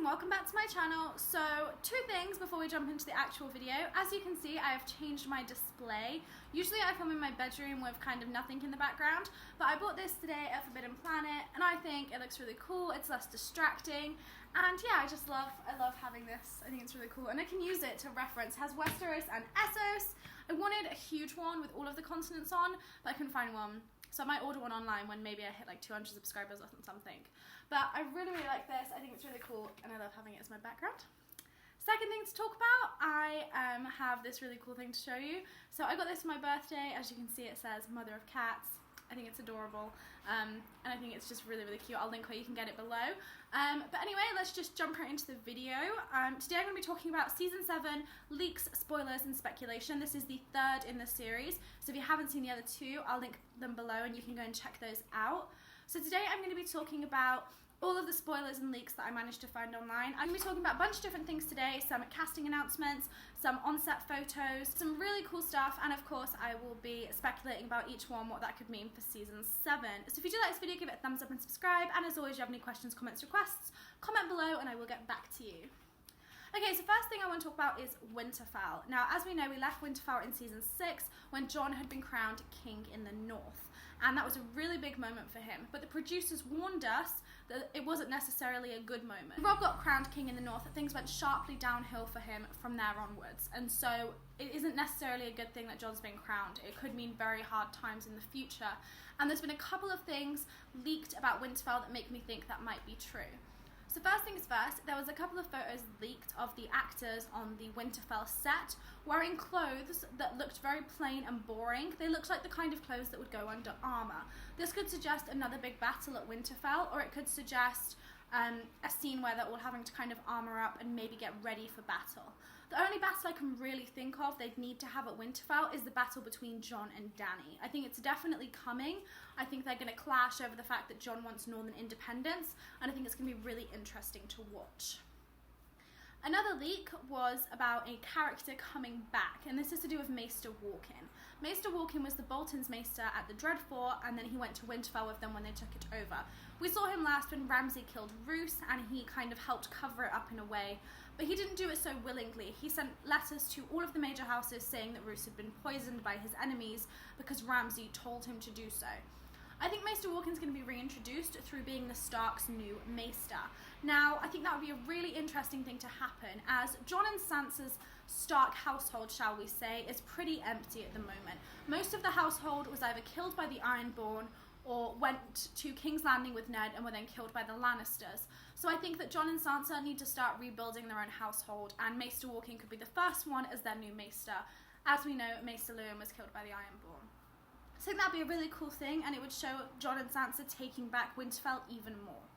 welcome back to my channel. So two things before we jump into the actual video. As you can see, I have changed my display. Usually I film in my bedroom with kind of nothing in the background, but I bought this today at Forbidden Planet and I think it looks really cool. It's less distracting, and yeah, I love having this. I think it's really cool and I can use it to reference. It has Westeros and Essos. I wanted a huge one with all of the continents on, but I couldn't find one. So I might order one online when maybe I hit like 200 subscribers or something. But I really like this. I think it's really cool and I love having it as my background. Second thing to talk about, I have this really cool thing to show you. So I got this for my birthday. As you can see, it says Mother of Cats. I think it's adorable, and I think it's just really cute. I'll link where you can get it below. But anyway, let's just jump right into the video. Today I'm going to be talking about Season 7 leaks, spoilers and speculation. This is the third in the series, so if you haven't seen the other two, I'll link them below and you can go and check those out. So today I'm going to be talking about all of the spoilers and leaks that I managed to find online. I'm going to be talking about a bunch of different things today, some casting announcements, some on-set photos, some really cool stuff, and of course I will be speculating about each one, what that could mean for Season 7. So if you do like this video, give it a thumbs up and subscribe, and as always, if you have any questions, comments, requests, comment below and I will get back to you. Okay, so first thing I want to talk about is Winterfell. Now, as we know, we left Winterfell in Season 6 when Jon had been crowned king in the north. And that was a really big moment for him. But the producers warned us that it wasn't necessarily a good moment. When Rob got crowned king in the north, things went sharply downhill for him from there onwards. And so it isn't necessarily a good thing that Jon's been crowned. It could mean very hard times in the future. And there's been a couple of things leaked about Winterfell that make me think that might be true. So first things first, there was a couple of photos leaked of the actors on the Winterfell set wearing clothes that looked very plain and boring. They looked like the kind of clothes that would go under armour. This could suggest another big battle at Winterfell, or it could suggest a scene where they're all having to kind of armour up and maybe get ready for battle. The only battle I can really think of they'd need to have at Winterfell is the battle between Jon and Dany. I think it's definitely coming. I think they're going to clash over the fact that Jon wants northern independence, and I think it's going to be really interesting to watch. Another leak was about a character coming back, and this is to do with Maester Walken. Maester Walken was the Bolton's Maester at the Dreadfort, and then he went to Winterfell with them when they took it over. We saw him last when Ramsay killed Roose, and he kind of helped cover it up in a way, but he didn't do it so willingly. He sent letters to all of the major houses saying that Roose had been poisoned by his enemies because Ramsay told him to do so. I think Maester Walken's going to be reintroduced through being the Stark's new Maester. Now, I think that would be a really interesting thing to happen, as Jon and Sansa's Stark household, shall we say, is pretty empty at the moment. Most of the household was either killed by the Ironborn or went to King's Landing with Ned and were then killed by the Lannisters. So I think that Jon and Sansa need to start rebuilding their own household, and Maester Walken could be the first one as their new Maester. As we know, Maester Luwin was killed by the Ironborn. I think that'd be a really cool thing, and it would show Jon and Sansa taking back Winterfell even more.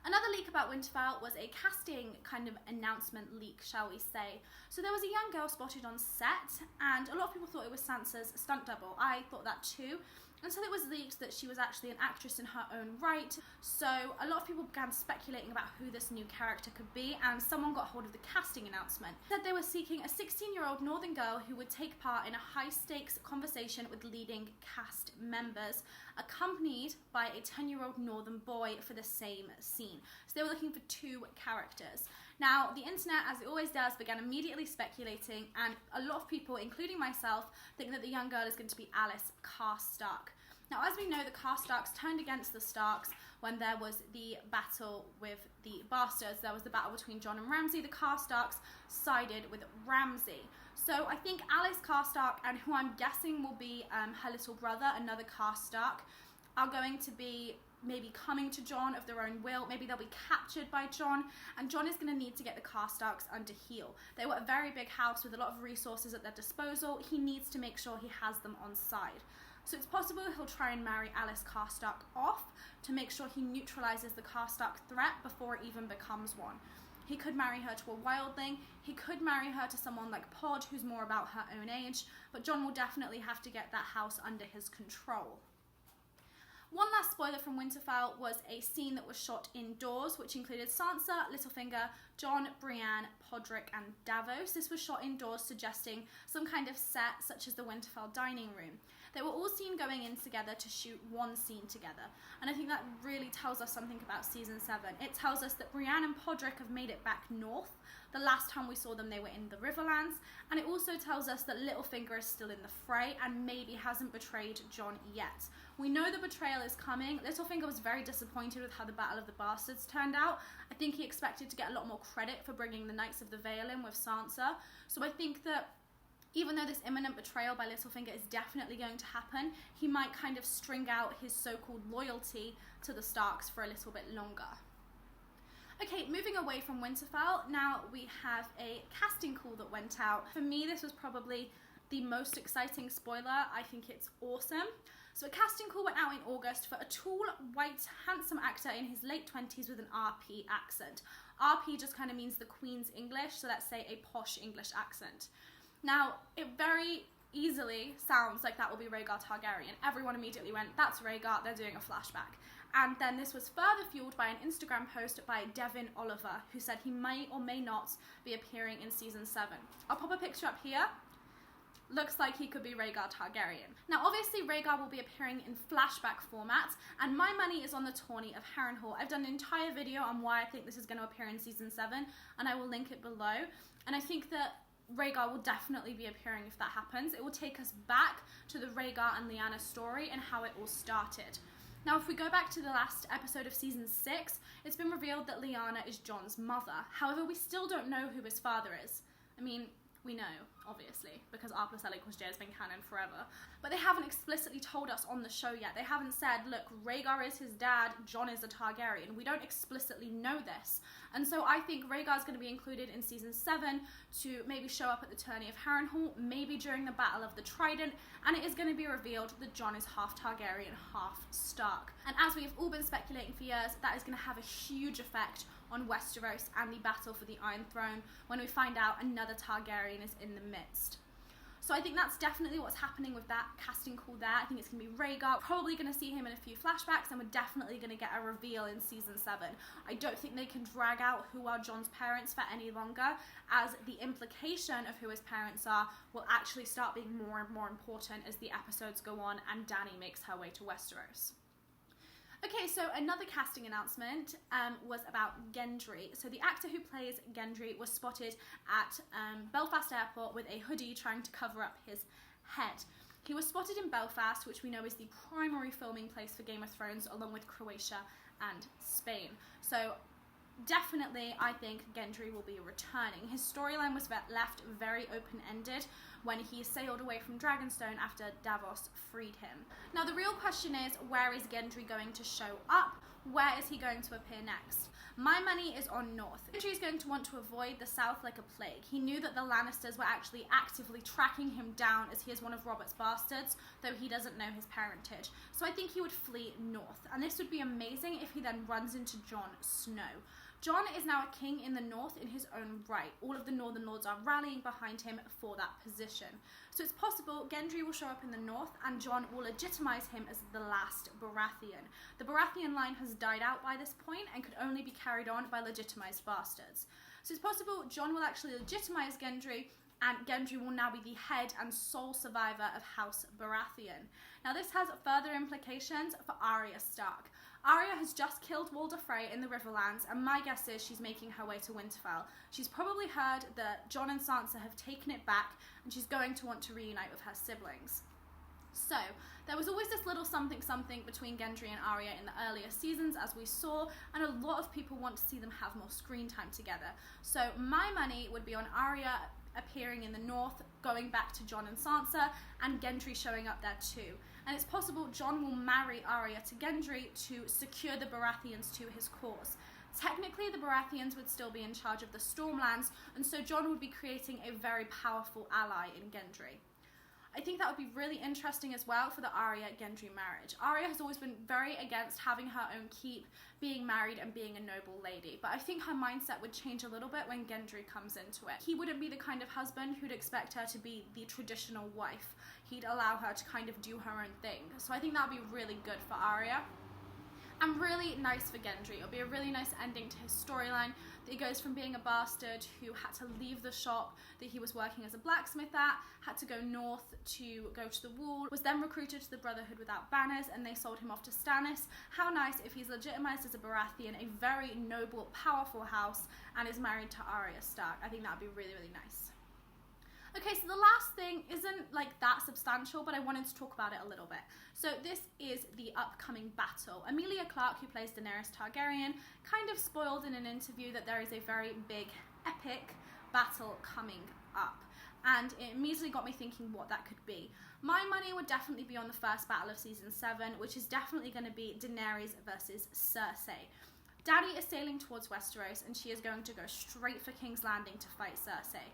Another leak about Winterfell was a casting kind of announcement leak, shall we say. So there was a young girl spotted on set, and a lot of people thought it was Sansa's stunt double. I thought that too, until it was leaked that she was actually an actress in her own right. So a lot of people began speculating about who this new character could be, and someone got hold of the casting announcement. Said they were seeking a 16-year-old northern girl who would take part in a high-stakes conversation with leading cast members, accompanied by a 10-year-old northern boy for the same scene. So they were looking for two characters. Now, the internet, as it always does, began immediately speculating, and a lot of people, including myself, think that the young girl is going to be Alice Karstark. Now, as we know, the Karstarks turned against the Starks when there was the battle with the Bastards. There was the battle between Jon and Ramsay. The Karstarks sided with Ramsay. So I think Alice Karstark, and who I'm guessing will be her little brother, another Karstark, are going to be maybe coming to Jon of their own will. Maybe they'll be captured by Jon, and Jon is going to need to get the Karstarks under heel. They were a very big house with a lot of resources at their disposal. He needs to make sure he has them on side. So it's possible he'll try and marry Alice Karstark off to make sure he neutralizes the Karstark threat before it even becomes one. He could marry her to a wildling, he could marry her to someone like Pod, who's more about her own age, but Jon will definitely have to get that house under his control. One last spoiler from Winterfell was a scene that was shot indoors, which included Sansa, Littlefinger, Jon, Brienne, Podrick and Davos. This was shot indoors, suggesting some kind of set such as the Winterfell dining room. They were all seen going in together to shoot one scene together, and I think that really tells us something about season 7. It tells us that Brienne and Podrick have made it back north. The last time we saw them, they were in the Riverlands, and it also tells us that Littlefinger is still in the fray and maybe hasn't betrayed Jon yet. We know the betrayal is coming. Littlefinger was very disappointed with how the Battle of the Bastards turned out. I think he expected to get a lot more credit for bringing the Knights of the Vale in with Sansa. So I think that even though this imminent betrayal by Littlefinger is definitely going to happen, he might kind of string out his so-called loyalty to the Starks for a little bit longer. Okay, moving away from Winterfell, now we have a casting call that went out. For me, this was probably the most exciting spoiler. I think it's awesome. So a casting call went out in August for a tall, white, handsome actor in his late 20s with an RP accent. RP just kind of means the Queen's English, so let's say a posh English accent. Now, it very easily sounds like that will be Rhaegar Targaryen. Everyone immediately went, that's Rhaegar, they're doing a flashback. And then this was further fueled by an Instagram post by Devin Oliver, who said he may or may not be appearing in season 7. I'll pop a picture up here. Looks like he could be Rhaegar Targaryen. Now obviously Rhaegar will be appearing in flashback format, and my money is on the tourney of Harrenhal. I've done an entire video on why I think this is going to appear in season 7, and I will link it below. And I think that Rhaegar will definitely be appearing if that happens. It will take us back to the Rhaegar and Lyanna story and how it all started. Now, if we go back to the last episode of season 6, it's been revealed that Lyanna is Jon's mother. However, we still don't know who his father is. I mean, we know, obviously, because R plus L equals J has been canon forever. But they haven't explicitly told us on the show yet. They haven't said, look, Rhaegar is his dad, Jon is a Targaryen. We don't explicitly know this. And so I think Rhaegar is going to be included in season 7 to maybe show up at the tourney of Harrenhal, maybe during the Battle of the Trident, and it is going to be revealed that Jon is half Targaryen, half Stark. And as we have all been speculating for years, that is going to have a huge effect on Westeros and the battle for the Iron Throne when we find out another Targaryen is in the midst. So I think that's definitely what's happening with that casting call there. I think it's going to be Rhaegar. Probably going to see him in a few flashbacks, and we're definitely going to get a reveal in season 7. I don't think they can drag out who are Jon's parents for any longer, as the implication of who his parents are will actually start being more and more important as the episodes go on and Dany makes her way to Westeros. Okay, so another casting announcement was about Gendry. So the actor who plays Gendry was spotted at Belfast Airport with a hoodie trying to cover up his head. He was spotted in Belfast, which we know is the primary filming place for Game of Thrones, along with Croatia and Spain. So definitely, I think Gendry will be returning. His storyline was left very open-ended when he sailed away from Dragonstone after Davos freed him. Now the real question is, where is Gendry going to show up? Where is he going to appear next? My money is on North. Gendry is going to want to avoid the South like a plague. He knew that the Lannisters were actually actively tracking him down, as he is one of Robert's bastards, though he doesn't know his parentage. So I think he would flee north, and this would be amazing if he then runs into Jon Snow. Jon is now a king in the north in his own right. All of the Northern Lords are rallying behind him for that position. So it's possible Gendry will show up in the north and Jon will legitimize him as the last Baratheon. The Baratheon line has died out by this point and could only be carried on by legitimized bastards. So it's possible Jon will actually legitimize Gendry, and Gendry will now be the head and sole survivor of House Baratheon. Now this has further implications for Arya Stark. Arya has just killed Walder Frey in the Riverlands, and my guess is she's making her way to Winterfell. She's probably heard that Jon and Sansa have taken it back, and she's going to want to reunite with her siblings. So, there was always this little something between Gendry and Arya in the earlier seasons, as we saw, and a lot of people want to see them have more screen time together. So my money would be on Arya appearing in the north, going back to Jon and Sansa, and Gendry showing up there too. And it's possible Jon will marry Arya to Gendry to secure the Baratheons to his cause. Technically, the Baratheons would still be in charge of the Stormlands, and so Jon would be creating a very powerful ally in Gendry. I think that would be really interesting as well for the Arya-Gendry marriage. Arya has always been very against having her own keep, being married and being a noble lady, but I think her mindset would change a little bit when Gendry comes into it. He wouldn't be the kind of husband who'd expect her to be the traditional wife. He'd allow her to kind of do her own thing. So I think that would be really good for Arya. And really nice for Gendry. It'll be a really nice ending to his storyline, that he goes from being a bastard who had to leave the shop that he was working as a blacksmith at, had to go north to go to the Wall, was then recruited to the Brotherhood Without Banners, and they sold him off to Stannis. How nice if he's legitimized as a Baratheon, a very noble, powerful house, and is married to Arya Stark. I think that would be really, really nice. Okay, so the last thing isn't like that substantial, but I wanted to talk about it a little bit. So this is the upcoming battle. Emilia Clarke, who plays Daenerys Targaryen, kind of spoiled in an interview that there is a very big, epic battle coming up. And it immediately got me thinking what that could be. My money would definitely be on the first battle of season 7, which is definitely going to be Daenerys versus Cersei. Dany is sailing towards Westeros, and she is going to go straight for King's Landing to fight Cersei.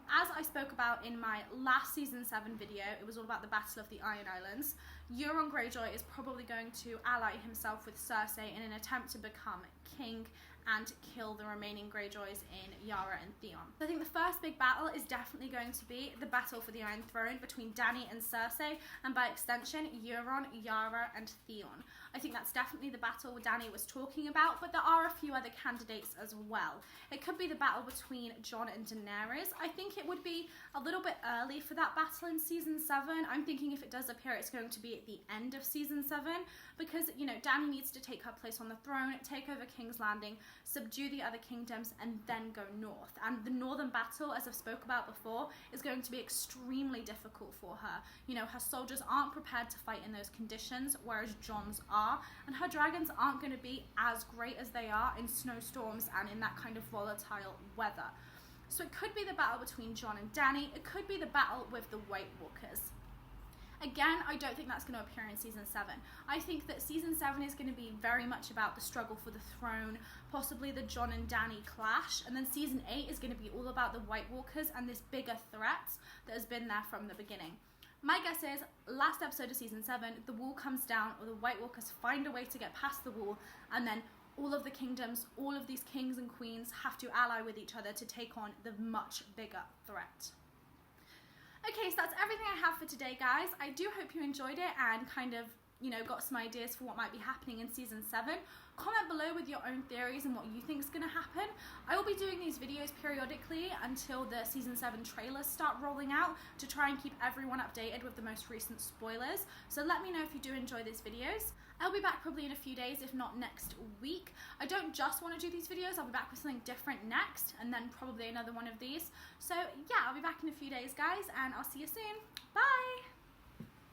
As I spoke about in my last season 7 video, it was all about the Battle of the Iron Islands. Euron Greyjoy is probably going to ally himself with Cersei in an attempt to become king and kill the remaining Greyjoys in Yara and Theon. I think the first big battle is definitely going to be the battle for the Iron Throne between Dany and Cersei, and by extension, Euron, Yara and Theon. I think that's definitely the battle Dany was talking about, but there are a few other candidates as well. It could be the battle between Jon and Daenerys. I think it would be a little bit early for that battle in season 7. I'm thinking if it does appear, it's going to be at the end of season 7, because, you know, Dany needs to take her place on the throne, take over King's Landing, subdue the other kingdoms, and then go north. And the northern battle, as I've spoke about before, is going to be extremely difficult for her. You know, her soldiers aren't prepared to fight in those conditions, whereas Jon's are, and her dragons aren't going to be as great as they are in snowstorms and in that kind of volatile weather. So it could be the battle between Jon and Dany. It could be the battle with the White Walkers. Again, I don't think that's going to appear in season 7. I think that season 7 is going to be very much about the struggle for the throne, possibly the Jon and Dany clash, and then season 8 is going to be all about the White Walkers and this bigger threat that has been there from the beginning. My guess is, last episode of season 7, the wall comes down, or the White Walkers find a way to get past the wall, and then all of the kingdoms, all of these kings and queens have to ally with each other to take on the much bigger threat. Okay, so that's everything I have for today, guys. I do hope you enjoyed it and kind of, you know, got some ideas for what might be happening in season 7. Comment below with your own theories and what you think is going to happen. I will be doing these videos periodically until the season 7 trailers start rolling out to try and keep everyone updated with the most recent spoilers. So let me know if you do enjoy these videos. I'll be back probably in a few days, if not next week. I don't just want to do these videos, I'll be back with something different next, and then probably another one of these. So yeah, I'll be back in a few days, guys, and I'll see you soon. Bye!